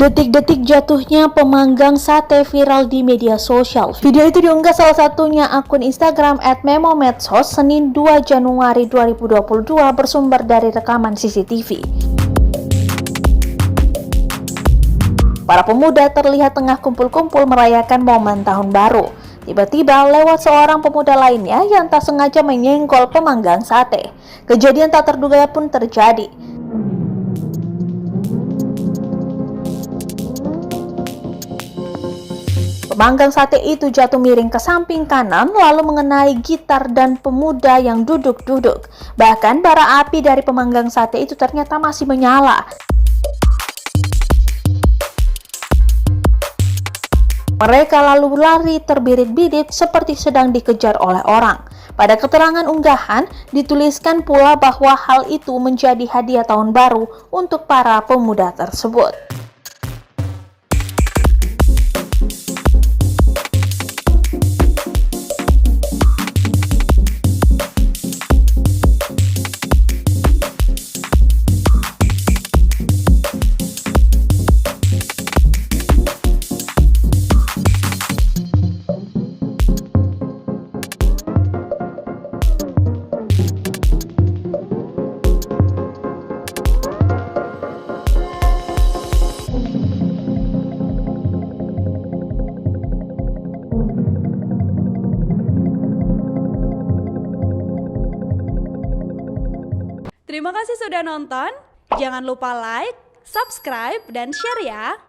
Detik-detik jatuhnya pemanggang sate viral di media sosial. Video itu diunggah salah satunya akun Instagram @memomedsos Senin 2 Januari 2022 bersumber dari rekaman CCTV. Para pemuda terlihat tengah kumpul-kumpul merayakan momen tahun baru. Tiba-tiba lewat seorang pemuda lainnya yang tak sengaja menyenggol pemanggang sate. Kejadian tak terduga pun terjadi. Pemanggang sate itu jatuh miring ke samping kanan lalu mengenai gitar dan pemuda yang duduk-duduk. Bahkan bara api dari pemanggang sate itu ternyata masih menyala. Mereka lalu lari terbirit-birit seperti sedang dikejar oleh orang. Pada keterangan unggahan, dituliskan pula bahwa hal itu menjadi hadiah tahun baru untuk para pemuda tersebut. Terima kasih sudah nonton. Jangan lupa like, subscribe, dan share ya.